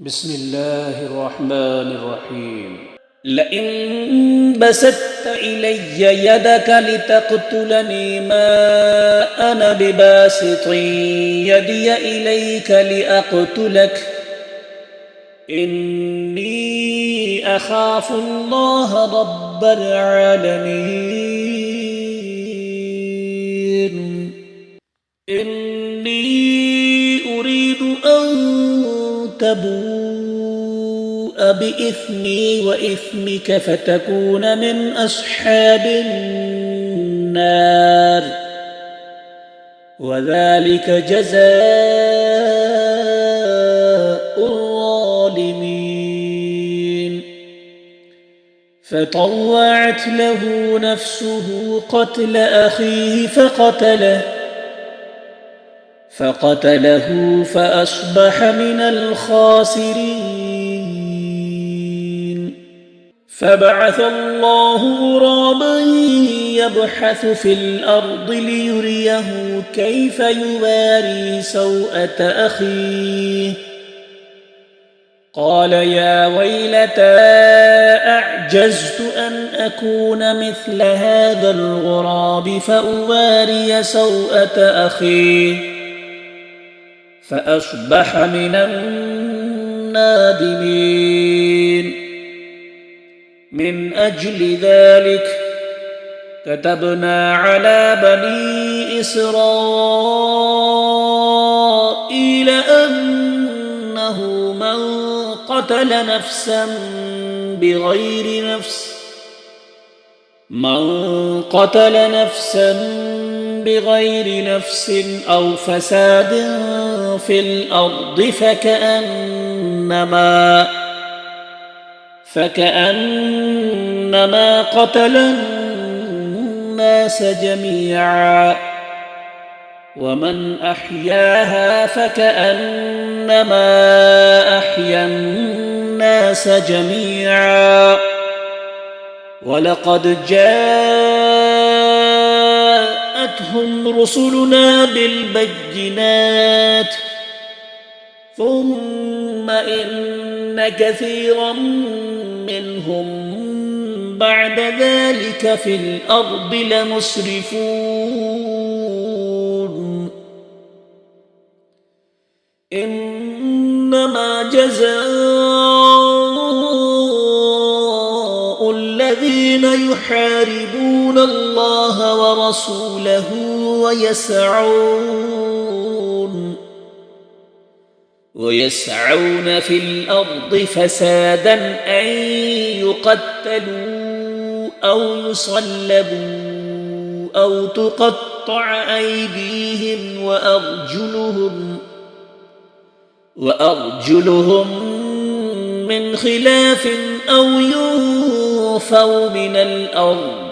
بسم الله الرحمن الرحيم. لئن بسطت إلي يدك لتقتلني ما أنا بباسط يدي إليك لأقتلك إني أخاف الله رب العالمين. إني أريد أن تبوء بإثمي وإثمك فتكون من أصحاب النار وذلك جزاء الظالمين. فطوعت له نفسه قتل أخيه فقتله فأصبح من الخاسرين. فبعث الله غرابا يبحث في الأرض ليريه كيف يواري سوءة أخيه قال يا ويلتى أعجزت أن أكون مثل هذا الغراب فأواري سوءة أخي فأصبح من النادمين. من أجل ذلك كتبنا على بني إسرائيل أنه من قتل نفسا بغير نفس أو فساد في الأرض فكأنما قتل الناس جميعا ومن أحياها فكأنما أحيا الناس جميعا. ولقد جاءتهم رسلنا بالبينات ثم إن كثيرا منهم بعد ذلك في الأرض لمسرفون. إنما جزاء الذين يحاربون الله ورسوله ويسعون في الأرض فسادا أن يقتلوا أو يصلبوا أو تقطع أيديهم وأرجلهم من خلاف أو ينفوا من الأرض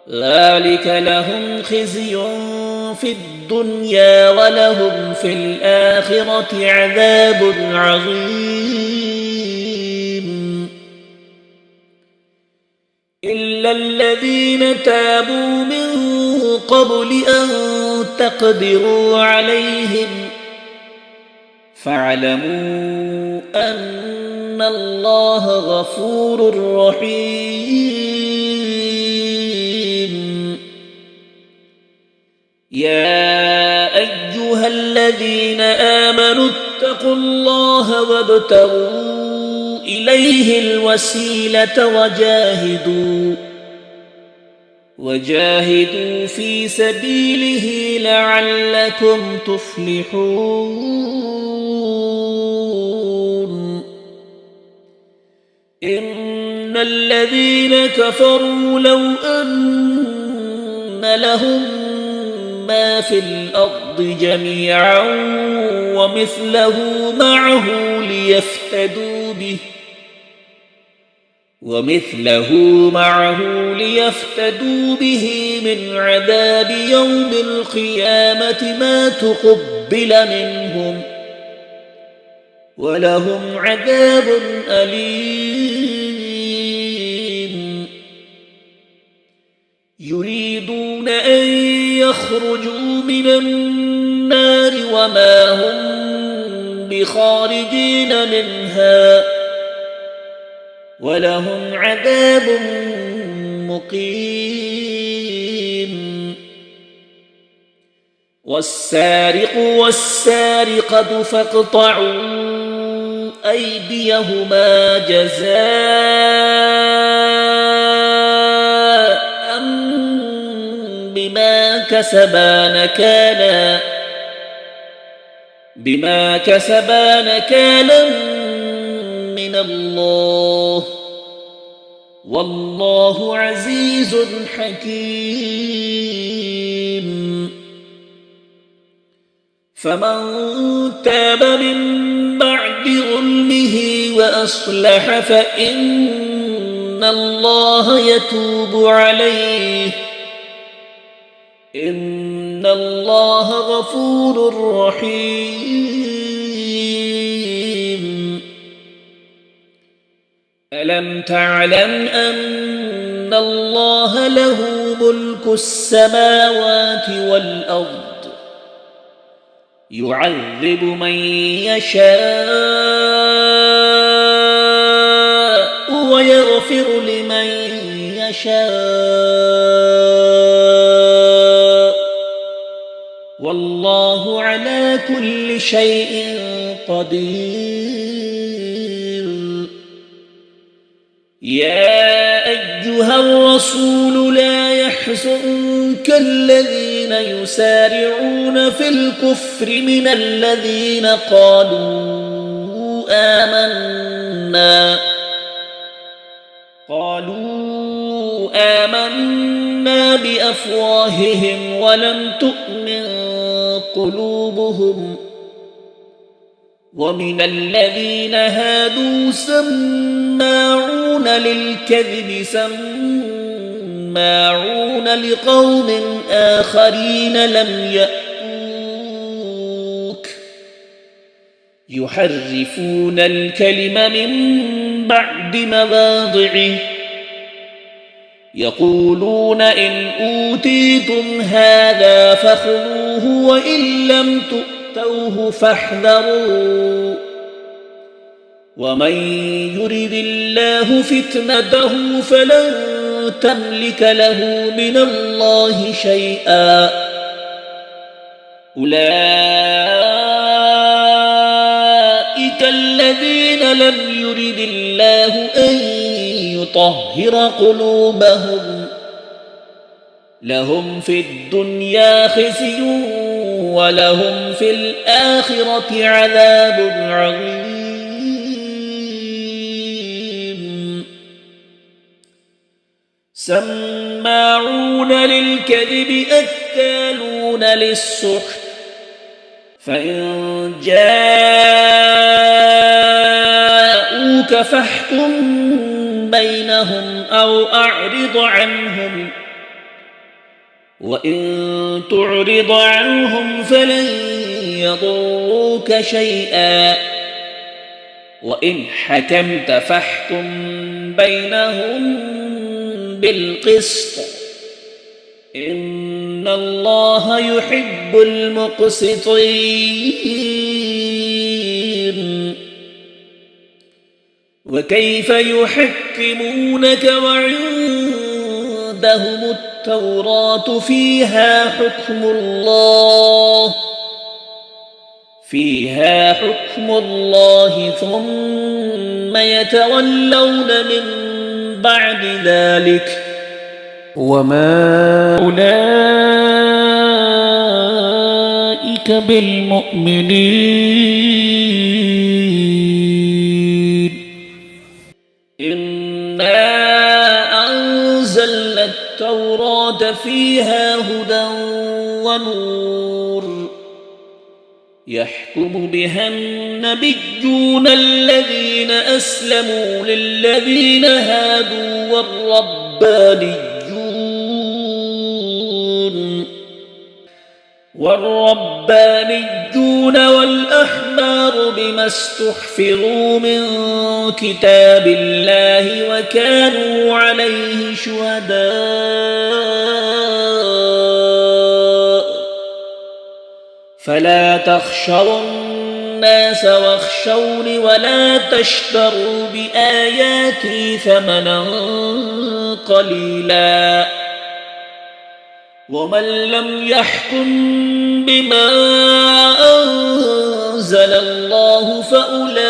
ذلك لهم خزي في الدنيا ولهم في الآخرة عذاب عظيم. إلا الذين تابوا من قبل أن تقدروا عليهم فاعلموا أن الله غفور رحيم. يا أيها الذين آمنوا اتقوا الله وابتغوا إليه الوسيلة وجاهدوا في سبيله لعلكم تفلحون. إن الذين كفروا لو أن لهم ما في الأرض جميعا ومثله معه ليفتدوا به من عذاب يوم القيامة ما تقبل منهم ولهم عذاب أليم. يريدون أن يخرجوا من النار وما هم خالدين منها ولهم عذاب مقيم. والسارق والسارقة فاقطعوا أيديهما جزاء بما كسبا نكالا من الله والله عزيز حكيم. فمن تاب من بعد ظلمه وأصلح فإن الله يتوب عليه إن الله غفور رحيم. ألم تعلم أن الله له ملك السماوات والأرض يعذب من يشاء ويغفر لمن يشاء والله على كل شيء قدير. يا أيها الرسول لا يحزنك الذين يسارعون في الكفر من الذين قالوا آمنا بأفواههم ولم تؤمن قلوبهم ومن الذين هادوا سماعون للكذب سماعون لقوم آخرين لم يأتوك يحرفون الكلم من بعد مواضعه يقولون إن أوتيتم هذا فخذوه وإن لم تؤتوه فاحذروا ومن يرد الله فتنته فلن تملك له من الله شيئا أولئك الذين لم يرد الله أن يطهر قلوبهم لهم في الدنيا خزي ولهم في الآخرة عذاب عظيم. سماعون للكذب أكالون للسحت فإن جاءوك فاحكم بينهم أو أعرض عنهم وإن تعرض عنهم فلن يضروك شيئا وإن حكمت فاحكم بينهم بالقسط إن الله يحب المقسطين. وكيف يحكمونك وعندهم التوراة فيها حكم الله ثم يتولون من بعد ذلك وما أولئك بالمؤمنين. إنا أنزلنا التوراة فيها هدى ونور يحكم بها النبيون الذين أسلموا للذين هادوا والربانيون والأحبار بما استحفظوا من كتاب الله وكانوا عليه شهداء فلا تخشوا الناس واخشوني ولا تشتروا بآياتي ثمنا قليلا ومن لم يحكم بما أنزل الله فأولئك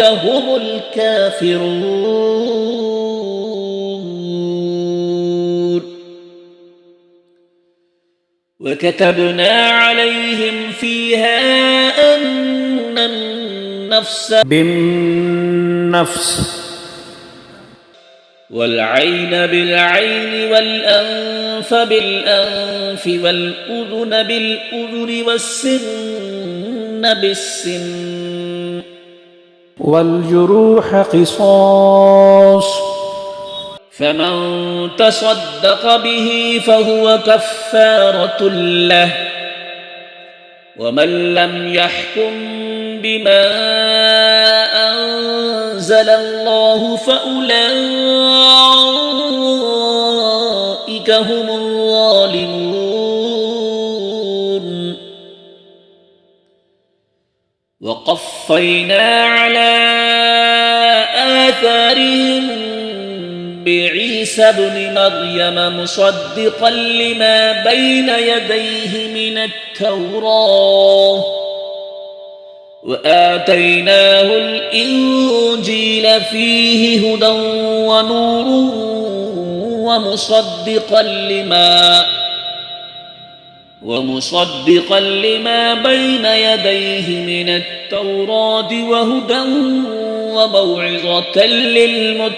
هم الكافرون. وكتبنا عليهم فيها أن النفس بالنفس والعين بالعين والأنف بالأنف والأذن بالأذن والسن بالسن والجروح قصاص فمن تصدق به فهو كفارة له ومن لم يحكم بما أنزل الله فأولئك هم الظالمون. وقفينا على آثارهم بعيسى ابن مريم مصدقا لما بين يديه من التوراة وآتيناه الإنجيل فيه هدى ونور ومصدقا لما بين يديه من التوراة وهدى وموعظة للمتقين.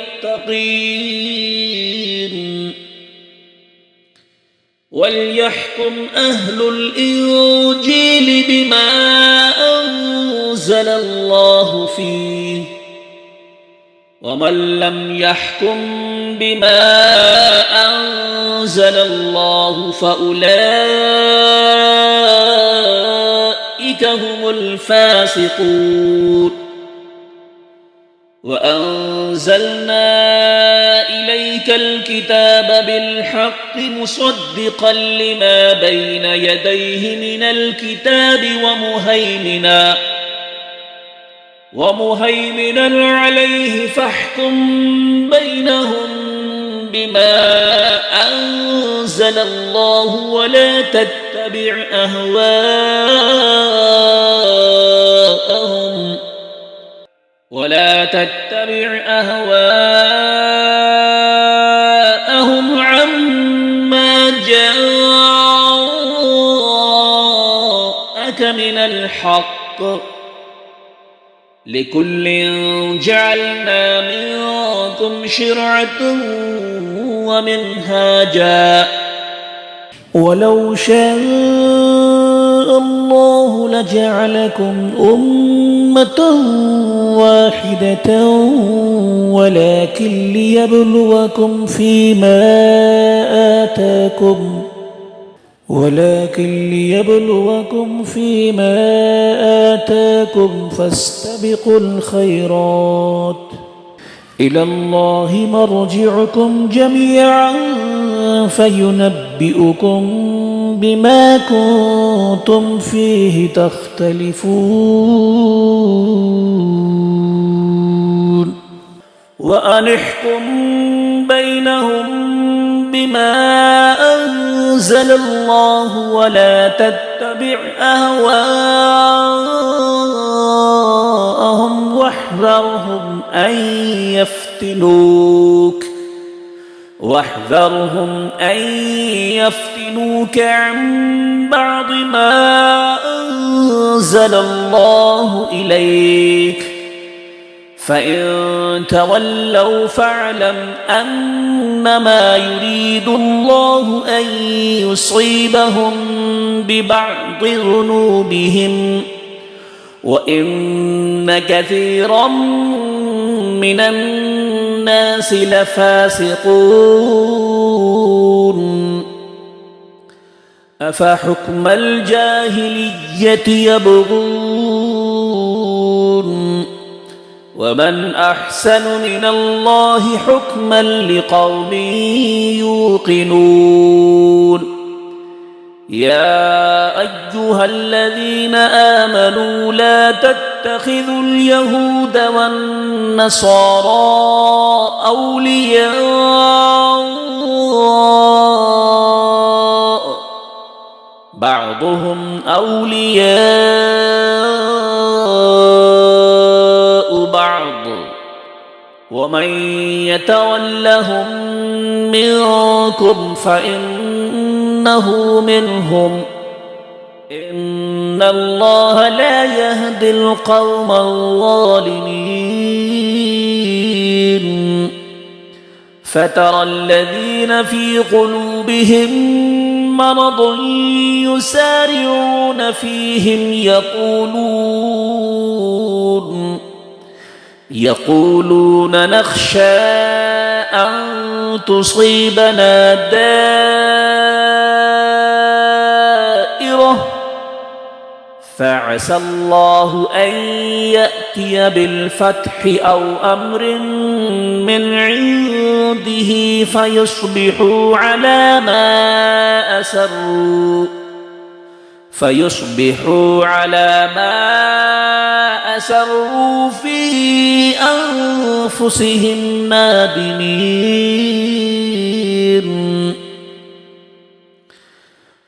وليحكم أهل الإنجيل بما أنزل الله فيه ومن لم يحكم بما أنزل الله فأولئك هم الفاسقون. وأنزلنا إليك الكتاب بالحق مصدقا لما بين يديه من الكتاب ومهيمنا عليه فاحكم بينهم بما أنزل الله ولا تتبع أهواءهم عما جاءك من الحق لكل جعلنا منكم شرعة ومنهاجا ولو شاء الله لجعلكم أمة واحدة ولكن ليبلوكم فيما آتاكم فاستبقوا الخيرات إلى الله مرجعكم جميعا فينبئكم بما كنتم فيه تختلفون. وأن احكم بينهم بما أنزل الله ولا تتبع أهواءهم واحذرهم أن يفتنوك عن بعض ما أنزل الله إليك فإن تولوا فاعلم أنما يريد الله أن يصيبهم ببعض ذنوبهم وإن كثيرا من الناس لفاسقون. أفحكم الجاهلية يبغون ومن أحسن من الله حكما لقوم يوقنون. يا أيها الذين آمنوا لا تتخذوا اليهود والنصارى أولياء بعضهم أولياء بعض ومن يتولهم منكم فإنه منهم إن الله لا يهدي القوم الظالمين فترى الذين في قلوبهم مرض يسارعون فيهم يقولون نخشى أن تصيبنا دائرة فعسى الله أن يأتي بالفتح أو أمر من عنده فيصبحوا على ما أسروا في أنفسهم نادمين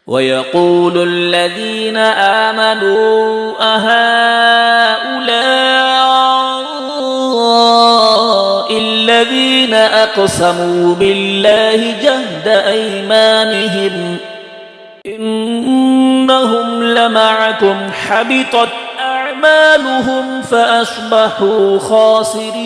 ويقول الذين آمنوا أهؤلاء الذين أقسموا بالله جهد أيمانهم إنهم لمعكم حبطت أعمالهم فأصبحوا خاسرين